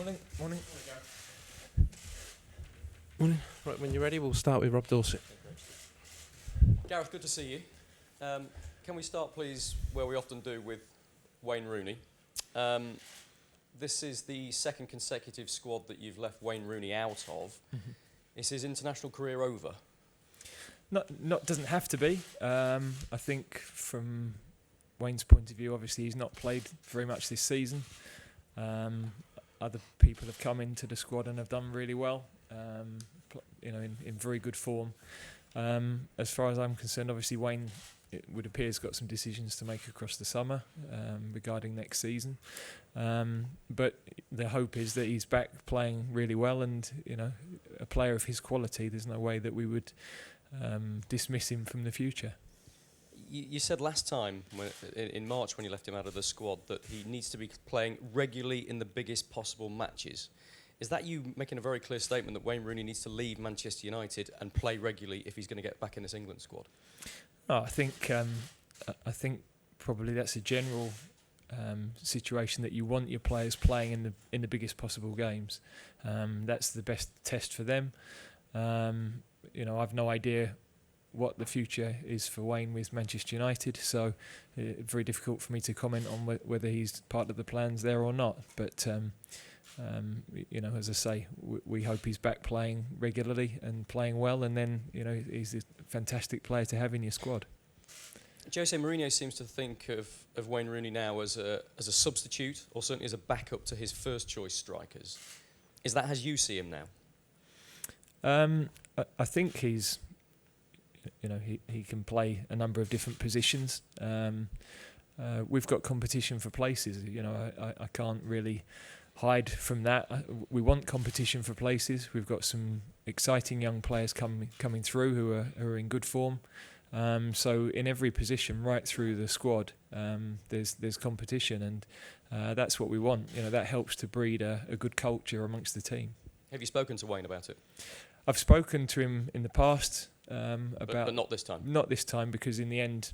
Morning. Morning. Right, when you're ready, we'll start with Rob Dorset. Gareth, good to see you. Can we start, please, where we often do with Wayne Rooney? This is the second consecutive squad that you've left Wayne Rooney out of. Mm-hmm. Is his international career over? Doesn't have to be. I think from Wayne's point of view, obviously he's not played very much this season. Other people have come into the squad and have done really well. In very good form. As far as I'm concerned, obviously Wayne, it would appear, has got some decisions to make across the summer regarding next season. But the hope is that he's back playing really well, and a player of his quality, there's no way that we would dismiss him from the future. You said last time, in March when you left him out of the squad, that he needs to be playing regularly in the biggest possible matches. Is that you making a very clear statement that Wayne Rooney needs to leave Manchester United and play regularly if he's going to get back in this England squad? I think probably that's a general situation, that you want your players playing in the biggest possible games. That's the best test for them. I've no idea what the future is for Wayne with Manchester United, so very difficult for me to comment on whether he's part of the plans there or not. But as I say, we hope he's back playing regularly and playing well, and then he's a fantastic player to have in your squad. Jose Mourinho seems to think of Wayne Rooney now as a substitute, or certainly as a backup to his first choice strikers. Is that as you see him now? I think he's, he can play a number of different positions. We've got competition for places. I can't really hide from that. We want competition for places. We've got some exciting young players coming through who are in good form. So in every position, right through the squad, there's competition, and that's what we want. That helps to breed a good culture amongst the team. Have you spoken to Wayne about it? I've spoken to him in the past about, but not this time. Not this time, because in the end,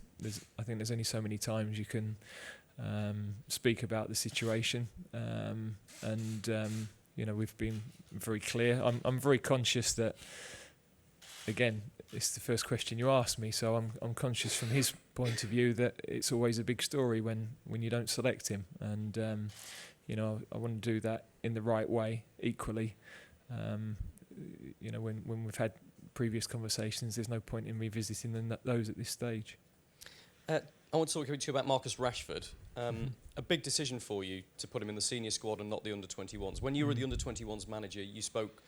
I think there's only so many times you can speak about the situation, we've been very clear. I'm very conscious that, again, it's the first question you asked me, so I'm conscious from his point of view that it's always a big story when you don't select him, and I want to do that in the right way. Equally, when we've had previous conversations, there's no point in revisiting those at this stage. I want to talk to you about Marcus Rashford. A big decision for you to put him in the senior squad and not the under-21s. When you were the under-21s manager, you spoke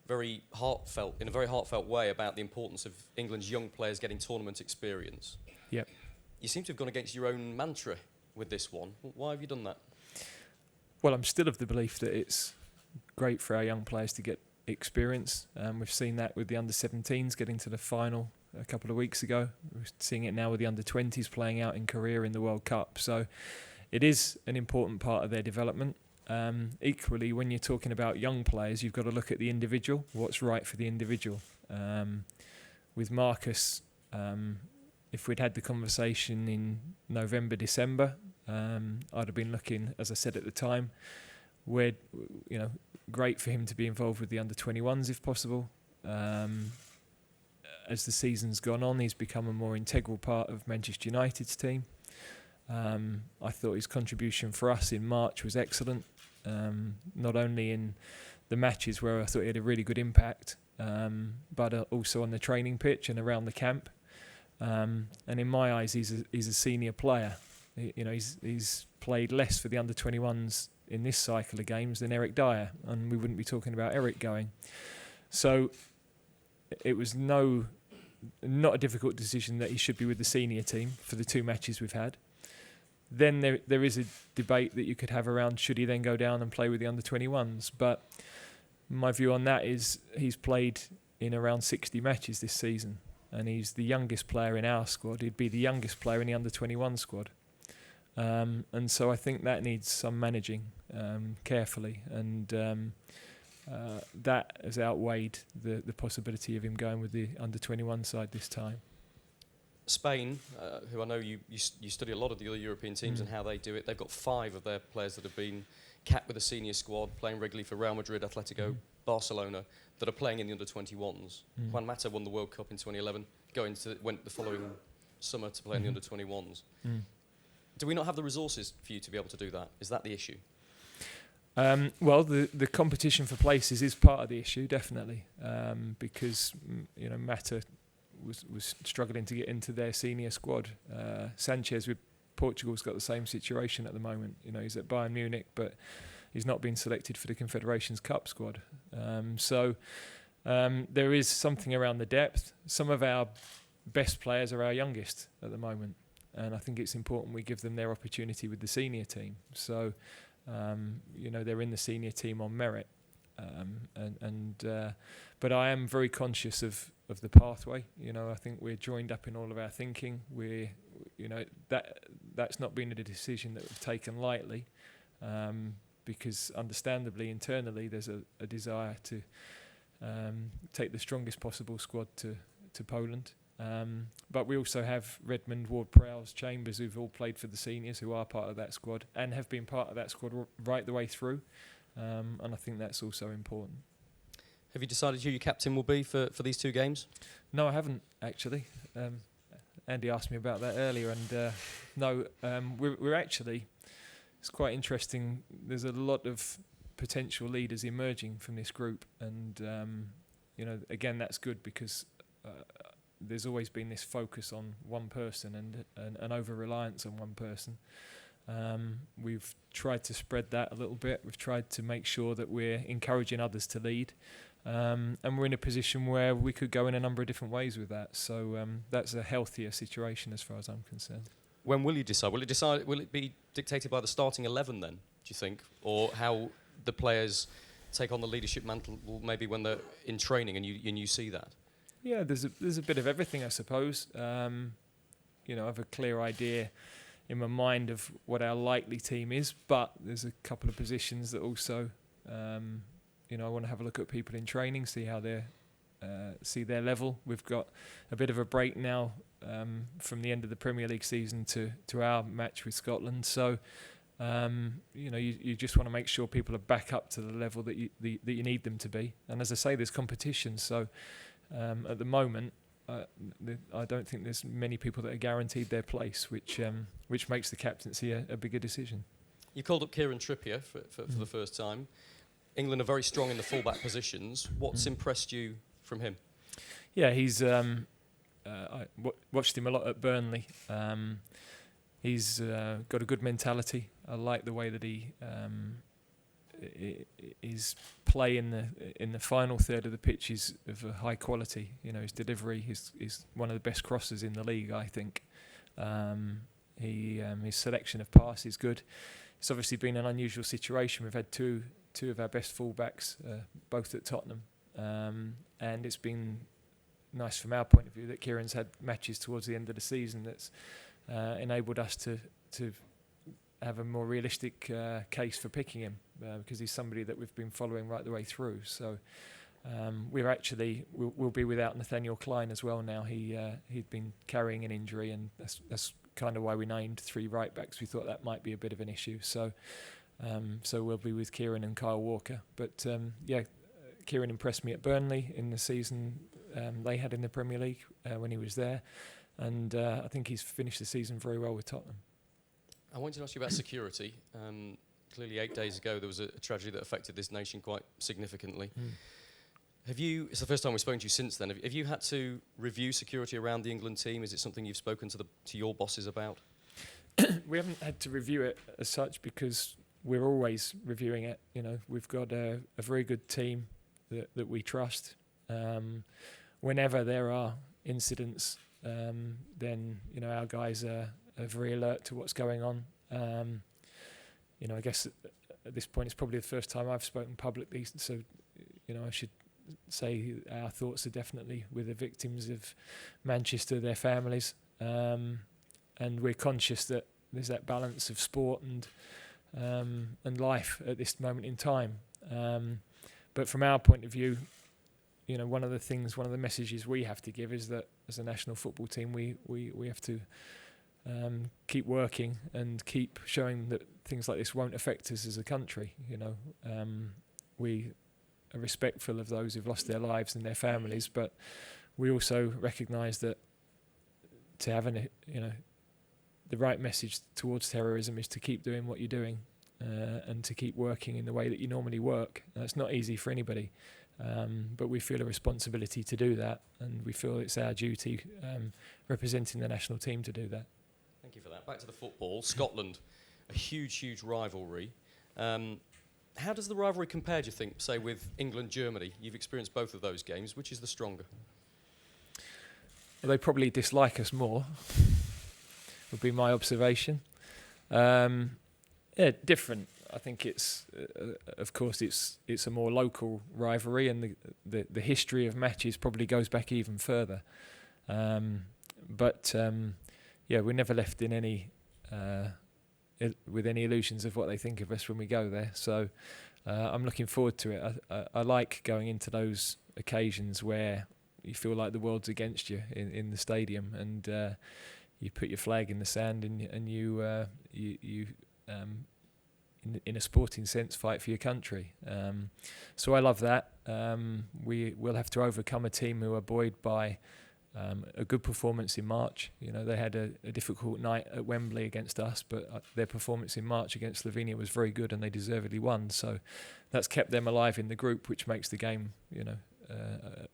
in a very heartfelt way about the importance of England's young players getting tournament experience. Yep. You seem to have gone against your own mantra with this one. Why have you done that? Well, I'm still of the belief that it's great for our young players to get experience. We've seen that with the under-17s getting to the final a couple of weeks ago. We're seeing it now with the under-20s playing out in Korea in the World Cup. So it is an important part of their development. Equally, when you're talking about young players, you've got to look at the individual, what's right for the individual. With Marcus, if we'd had the conversation in November, December, I'd have been looking, as I said at the time, where, great for him to be involved with the under-21s if possible. As the season's gone on, he's become a more integral part of Manchester United's team. I thought his contribution for us in March was excellent, not only in the matches where I thought he had a really good impact, but also on the training pitch and around the camp. And in my eyes, he's a senior player. He's played less for the under-21s in this cycle of games than Eric Dyer, and we wouldn't be talking about Eric going. So it was not a difficult decision that he should be with the senior team for the two matches we've had. Then there is a debate that you could have around should he then go down and play with the under-21s. But my view on that is he's played in around 60 matches this season, and he's the youngest player in our squad. He'd be the youngest player in the under-21 squad. And so I think that needs some managing carefully, and that has outweighed the possibility of him going with the under-21 side this time. Spain, who I know you study a lot of the other European teams and how they do it, they've got 5 of their players that have been capped with a senior squad, playing regularly for Real Madrid, Atletico, Barcelona, that are playing in the under-21s. Juan Mata won the World Cup in 2011, went the following summer to play in the under-21s. Do we not have the resources for you to be able to do that? Is that the issue? Well, the competition for places is part of the issue, definitely, because Mata was struggling to get into their senior squad. Sanchez with Portugal's got the same situation at the moment. He's at Bayern Munich, but he's not been selected for the Confederations Cup squad. So there is something around the depth. Some of our best players are our youngest at the moment, and I think it's important we give them their opportunity with the senior team. So they're in the senior team on merit, but I am very conscious of the pathway. I think we're joined up in all of our thinking. That's not been a decision that we've taken lightly, because understandably internally there's a desire to take the strongest possible squad to Poland. But we also have Redmond, Ward-Prowse, Chambers, who've all played for the seniors, who are part of that squad and have been part of that squad right the way through. And I think that's also important. Have you decided who your captain will be for these two games? No, I haven't, actually. Andy asked me about that earlier, and we're actually, it's quite interesting. There's a lot of potential leaders emerging from this group, and again, that's good because there's always been this focus on one person and an over-reliance on one person. We've tried to spread that a little bit. We've tried to make sure that we're encouraging others to lead. And we're in a position where we could go in a number of different ways with that. So that's a healthier situation as far as I'm concerned. When will you decide? Will it be dictated by the starting 11 then, do you think? Or how the players take on the leadership mantle maybe when they're in training and you see that? Yeah, there's a bit of everything, I suppose. I have a clear idea in my mind of what our likely team is, but there's a couple of positions that also, I want to have a look at people in training, see how they see their level. We've got a bit of a break now from the end of the Premier League season to our match with Scotland. So, you just want to make sure people are back up to the level that you need them to be. And as I say, there's competition. So at the moment, I don't think there's many people that are guaranteed their place, which makes the captaincy a bigger decision. You called up Kieran Trippier for the first time. England are very strong in the fullback positions. What's impressed you from him? Yeah, he's. I watched him a lot at Burnley. He's got a good mentality. I like the way that his play in the final third of the pitch is of a high quality. His delivery is one of the best crosses in the league, I think. His selection of passes is good. It's obviously been an unusual situation. We've had two of our best fullbacks, both at Tottenham, and it's been nice from our point of view that Kieran's had matches towards the end of the season that's enabled us to have a more realistic case for picking him, because he's somebody that we've been following right the way through. So we'll be without Nathaniel Klein as well now. He'd been carrying an injury, and that's kind of why we named three right backs. We thought that might be a bit of an issue. So we'll be with Kieran and Kyle Walker. But Kieran impressed me at Burnley in the season they had in the Premier League when he was there, and I think he's finished the season very well with Tottenham. I wanted to ask you about security. Clearly 8 days ago there was a tragedy that affected this nation quite significantly. It's the first time we've spoken to you since then. Have you had to review security around the England team? Is it something you've spoken to your bosses about? We haven't had to review it as such because we're always reviewing it. We've got a very good team that we trust. Whenever there are incidents, then our guys are very alert to what's going on. I guess at this point it's probably the first time I've spoken publicly, so I should say our thoughts are definitely with the victims of Manchester, their families, and we're conscious that there's that balance of sport and life at this moment in time. But from our point of view, one of the messages we have to give is that as a national football team, we have to keep working and keep showing that things like this won't affect us as a country. We are respectful of those who've lost their lives and their families, but we also recognise that to have the right message towards terrorism is to keep doing what you're doing and to keep working in the way that you normally work. That's not easy for anybody, but we feel a responsibility to do that, and we feel it's our duty representing the national team to do that. Thank you for that. Back to the football. Scotland, a huge rivalry. How does the rivalry compare, do you think, say, with England-Germany? You've experienced both of those games. Which is the stronger? Well, they probably dislike us more, would be my observation. Different. I think it's, of course, it's a more local rivalry, and the history of matches probably goes back even further. We're never left in any with any illusions of what they think of us when we go there. So I'm looking forward to it. I like going into those occasions where you feel like the world's against you in the stadium, and you put your flag in the sand, and you in a sporting sense fight for your country. So I love that. We will have to overcome a team who are buoyed by a good performance in March. They had a difficult night at Wembley against us, but their performance in March against Slovenia was very good, and they deservedly won. So that's kept them alive in the group, which makes the game,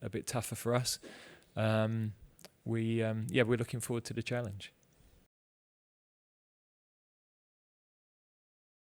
a bit tougher for us. We're looking forward to the challenge.